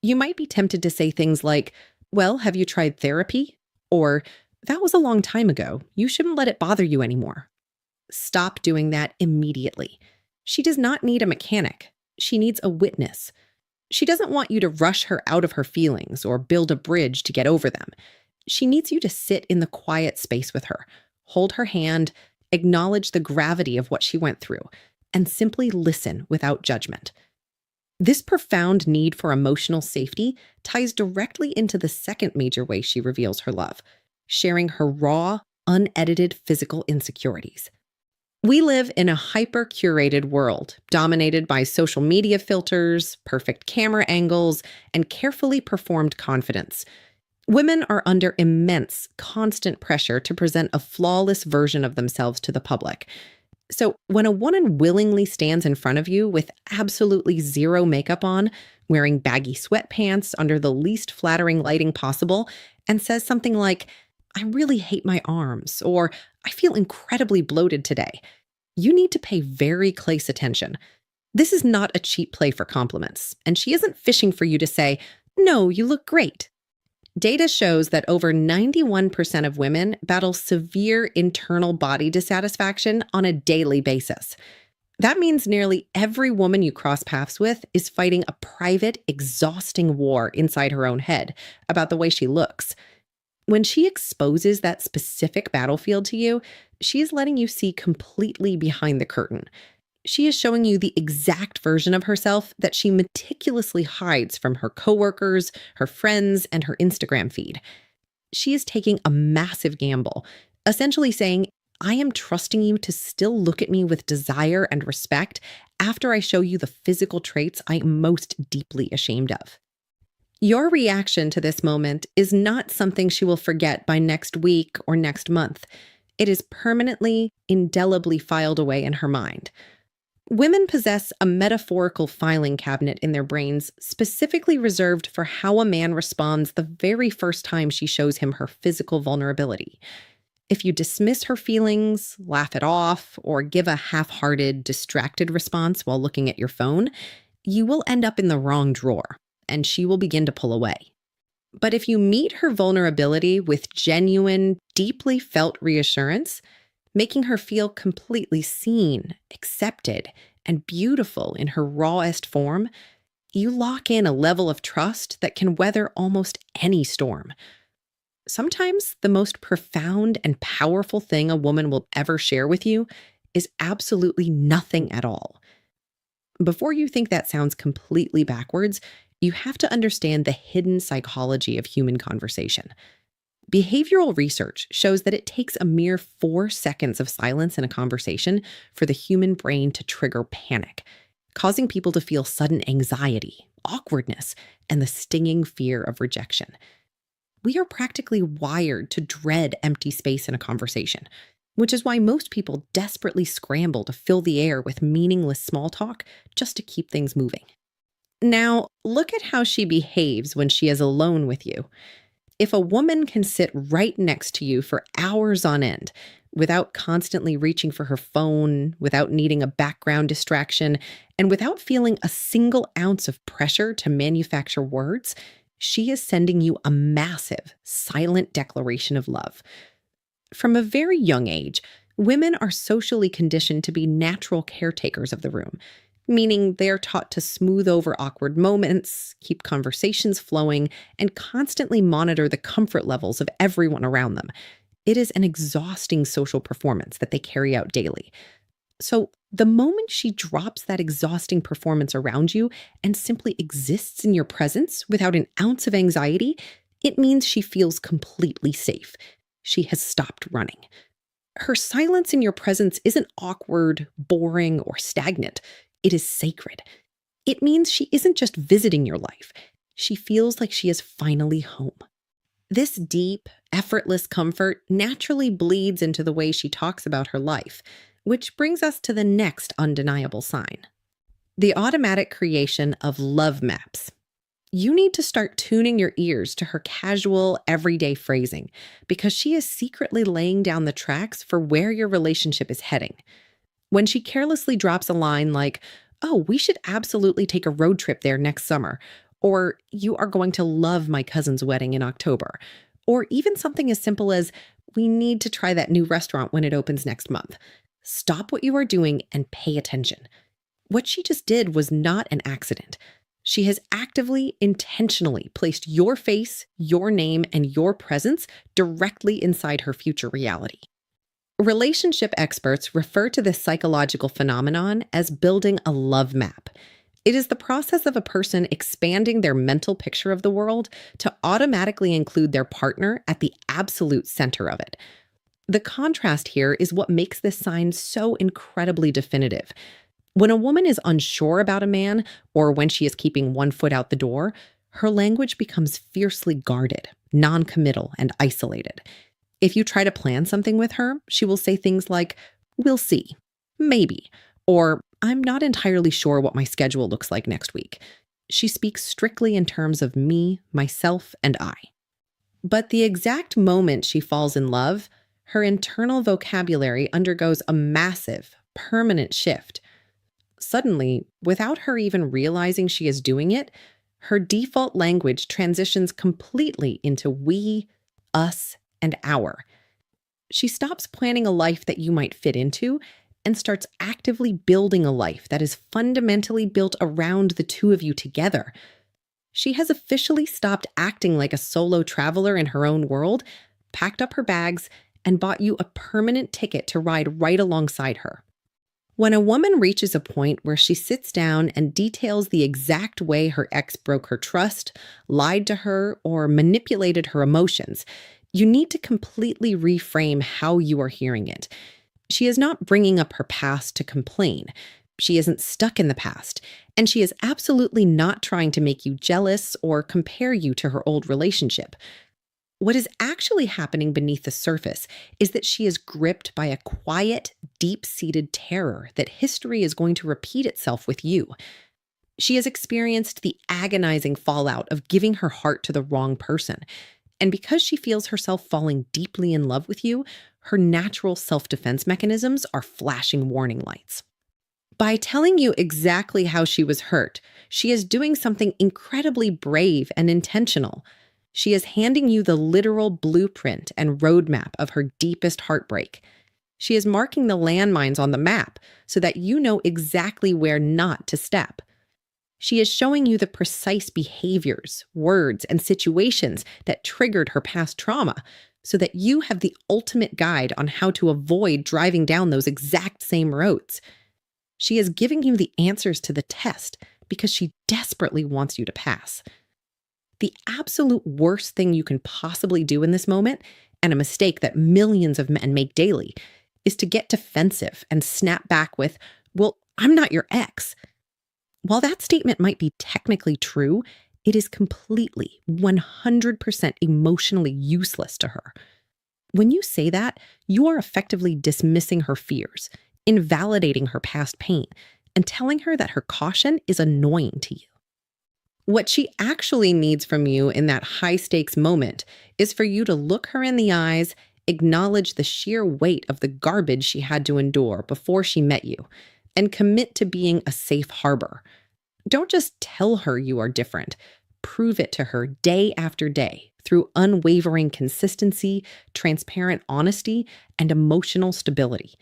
You might be tempted to say things like, well, have you tried therapy? Or, that was a long time ago. You shouldn't let it bother you anymore. Stop doing that immediately. She does not need a mechanic. She needs a witness. She doesn't want you to rush her out of her feelings or build a bridge to get over them. She needs you to sit in the quiet space with her, hold her hand, acknowledge the gravity of what she went through, and simply listen without judgment. This profound need for emotional safety ties directly into the second major way she reveals her love, sharing her raw, unedited physical insecurities. We live in a hyper-curated world, dominated by social media filters, perfect camera angles, and carefully performed confidence. Women are under immense, constant pressure to present a flawless version of themselves to the public. So when a woman willingly stands in front of you with absolutely zero makeup on, wearing baggy sweatpants under the least flattering lighting possible, and says something like, "I really hate my arms," or "I feel incredibly bloated today," you need to pay very close attention. This is not a cheap play for compliments, and she isn't fishing for you to say, "No, you look great." Data shows that over 91% of women battle severe internal body dissatisfaction on a daily basis. That means nearly every woman you cross paths with is fighting a private, exhausting war inside her own head about the way she looks. When she exposes that specific battlefield to you, she is letting you see completely behind the curtain. She is showing you the exact version of herself that she meticulously hides from her coworkers, her friends, and her Instagram feed. She is taking a massive gamble, essentially saying, "I am trusting you to still look at me with desire and respect after I show you the physical traits I am most deeply ashamed of." Your reaction to this moment is not something she will forget by next week or next month. It is permanently, indelibly filed away in her mind. Women possess a metaphorical filing cabinet in their brains specifically reserved for how a man responds the very first time she shows him her physical vulnerability. If you dismiss her feelings, laugh it off, or give a half-hearted, distracted response while looking at your phone, you will end up in the wrong drawer, and she will begin to pull away. But if you meet her vulnerability with genuine, deeply felt reassurance, making her feel completely seen, accepted, and beautiful in her rawest form, you lock in a level of trust that can weather almost any storm. Sometimes the most profound and powerful thing a woman will ever share with you is absolutely nothing at all. Before you think that sounds completely backwards, you have to understand the hidden psychology of human conversation. Behavioral research shows that it takes a mere 4 seconds of silence in a conversation for the human brain to trigger panic, causing people to feel sudden anxiety, awkwardness, and the stinging fear of rejection. We are practically wired to dread empty space in a conversation, which is why most people desperately scramble to fill the air with meaningless small talk just to keep things moving. Now, look at how she behaves when she is alone with you. If a woman can sit right next to you for hours on end, without constantly reaching for her phone, without needing a background distraction, and without feeling a single ounce of pressure to manufacture words, she is sending you a massive, silent declaration of love. From a very young age, women are socially conditioned to be natural caretakers of the room, meaning they are taught to smooth over awkward moments, keep conversations flowing, and constantly monitor the comfort levels of everyone around them. It is an exhausting social performance that they carry out daily. So the moment she drops that exhausting performance around you and simply exists in your presence without an ounce of anxiety, it means she feels completely safe. She has stopped running. Her silence in your presence isn't awkward, boring, or stagnant. It is sacred. It means she isn't just visiting your life. She feels like she is finally home. This deep, effortless comfort naturally bleeds into the way she talks about her life, which brings us to the next undeniable sign: the automatic creation of love maps. You need to start tuning your ears to her casual, everyday phrasing, because she is secretly laying down the tracks for where your relationship is heading. When she carelessly drops a line like, "Oh, we should absolutely take a road trip there next summer," or "You are going to love my cousin's wedding in October," or even something as simple as "We need to try that new restaurant when it opens next month." Stop what you are doing and pay attention. What she just did was not an accident. She has actively, intentionally placed your face, your name, and your presence directly inside her future reality. Relationship experts refer to this psychological phenomenon as building a love map. It is the process of a person expanding their mental picture of the world to automatically include their partner at the absolute center of it. The contrast here is what makes this sign so incredibly definitive. When a woman is unsure about a man, or when she is keeping one foot out the door, her language becomes fiercely guarded, non-committal, and isolated. If you try to plan something with her, she will say things like, "We'll see," "Maybe," or "I'm not entirely sure what my schedule looks like next week." She speaks strictly in terms of me, myself, and I. But the exact moment she falls in love, her internal vocabulary undergoes a massive, permanent shift. Suddenly, without her even realizing she is doing it, her default language transitions completely into we, us, and our. She stops planning a life that you might fit into and starts actively building a life that is fundamentally built around the two of you together. She has officially stopped acting like a solo traveler in her own world, packed up her bags, and bought you a permanent ticket to ride right alongside her. When a woman reaches a point where she sits down and details the exact way her ex broke her trust, lied to her, or manipulated her emotions, you need to completely reframe how you are hearing it. She is not bringing up her past to complain. She isn't stuck in the past, and she is absolutely not trying to make you jealous or compare you to her old relationship. What is actually happening beneath the surface is that she is gripped by a quiet, deep-seated terror that history is going to repeat itself with you. She has experienced the agonizing fallout of giving her heart to the wrong person. And because she feels herself falling deeply in love with you, her natural self-defense mechanisms are flashing warning lights. By telling you exactly how she was hurt, she is doing something incredibly brave and intentional. She is handing you the literal blueprint and roadmap of her deepest heartbreak. She is marking the landmines on the map so that you know exactly where not to step. She is showing you the precise behaviors, words, and situations that triggered her past trauma so that you have the ultimate guide on how to avoid driving down those exact same roads. She is giving you the answers to the test because she desperately wants you to pass. The absolute worst thing you can possibly do in this moment, and a mistake that millions of men make daily, is to get defensive and snap back with, "Well, I'm not your ex." While that statement might be technically true, it is completely, 100% emotionally useless to her. When you say that, you are effectively dismissing her fears, invalidating her past pain, and telling her that her caution is annoying to you. What she actually needs from you in that high-stakes moment is for you to look her in the eyes, acknowledge the sheer weight of the garbage she had to endure before she met you, and commit to being a safe harbor. Don't just tell her you are different. Prove it to her day after day through unwavering consistency, transparent honesty, and emotional stability.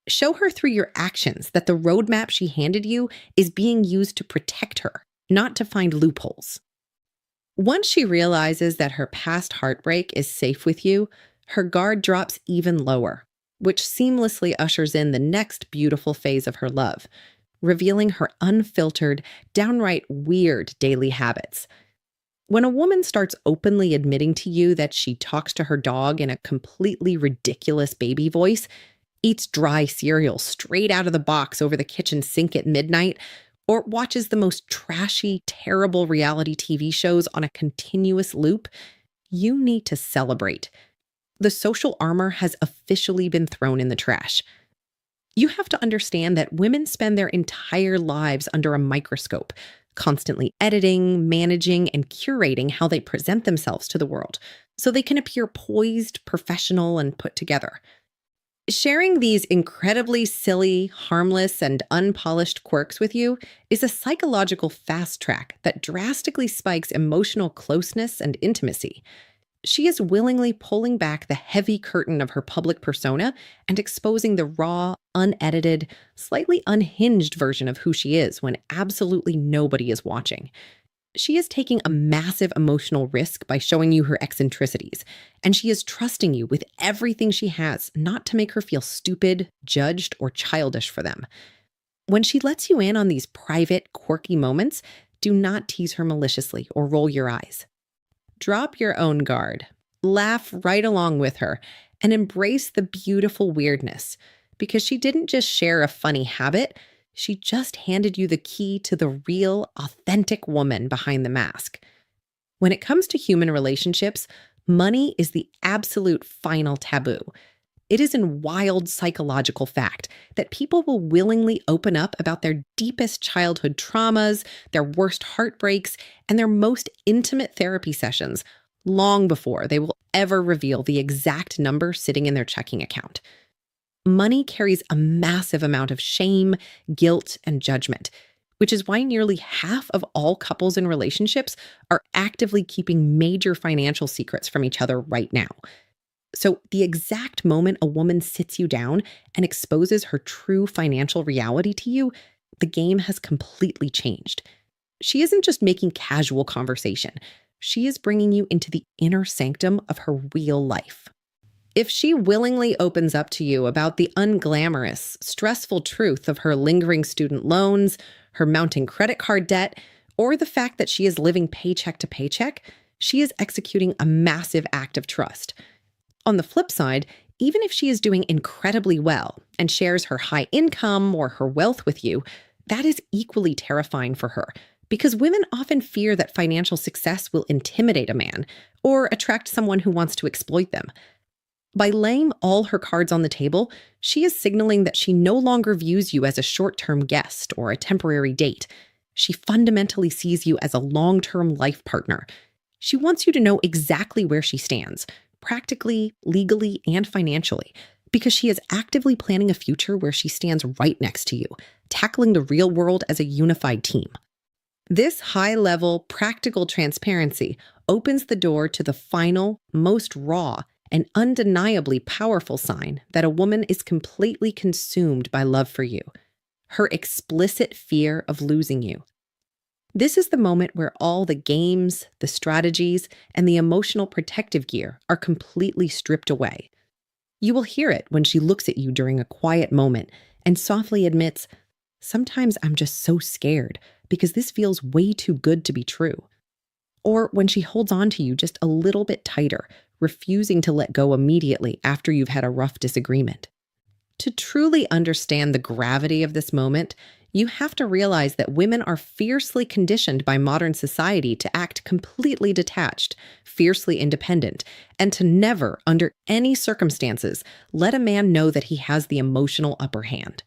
Show her through your actions that the roadmap she handed you is being used to protect her, not to find loopholes. Once she realizes that her past heartbreak is safe with you, her guard drops even lower, which seamlessly ushers in the next beautiful phase of her love, revealing her unfiltered, downright weird daily habits. When a woman starts openly admitting to you that she talks to her dog in a completely ridiculous baby voice, eats dry cereal straight out of the box over the kitchen sink at midnight, or watches the most trashy, terrible reality TV shows on a continuous loop, you need to celebrate. The social armor has officially been thrown in the trash. You have to understand that women spend their entire lives under a microscope, constantly editing, managing, and curating how they present themselves to the world, so they can appear poised, professional, and put together. Sharing these incredibly silly, harmless, and unpolished quirks with you is a psychological fast track that drastically spikes emotional closeness and intimacy. She is willingly pulling back the heavy curtain of her public persona and exposing the raw, unedited, slightly unhinged version of who she is when absolutely nobody is watching. She is taking a massive emotional risk by showing you her eccentricities, and she is trusting you with everything she has, not to make her feel stupid, judged, or childish for them. When she lets you in on these private, quirky moments, do not tease her maliciously or roll your eyes. Drop your own guard, laugh right along with her, and embrace the beautiful weirdness, because she didn't just share a funny habit, she just handed you the key to the real, authentic woman behind the mask. When it comes to human relationships, money is the absolute final taboo. It is a wild psychological fact that people will willingly open up about their deepest childhood traumas, their worst heartbreaks, and their most intimate therapy sessions long before they will ever reveal the exact number sitting in their checking account. Money carries a massive amount of shame, guilt, and judgment, which is why nearly half of all couples in relationships are actively keeping major financial secrets from each other right now. So, the exact moment a woman sits you down and exposes her true financial reality to you, the game has completely changed. She isn't just making casual conversation. She is bringing you into the inner sanctum of her real life. If she willingly opens up to you about the unglamorous, stressful truth of her lingering student loans, her mounting credit card debt, or the fact that she is living paycheck to paycheck, she is executing a massive act of trust. On the flip side, even if she is doing incredibly well and shares her high income or her wealth with you, that is equally terrifying for her, because women often fear that financial success will intimidate a man or attract someone who wants to exploit them. By laying all her cards on the table, she is signaling that she no longer views you as a short-term guest or a temporary date. She fundamentally sees you as a long-term life partner. She wants you to know exactly where she stands, practically, legally, and financially, because she is actively planning a future where she stands right next to you, tackling the real world as a unified team. This high-level, practical transparency opens the door to the final, most raw, and undeniably powerful sign that a woman is completely consumed by love for you, her explicit fear of losing you. This is the moment where all the games, the strategies, and the emotional protective gear are completely stripped away. You will hear it when she looks at you during a quiet moment and softly admits, "Sometimes I'm just so scared because this feels way too good to be true." Or when she holds on to you just a little bit tighter, refusing to let go immediately after you've had a rough disagreement. To truly understand the gravity of this moment, you have to realize that women are fiercely conditioned by modern society to act completely detached, fiercely independent, and to never, under any circumstances, let a man know that he has the emotional upper hand.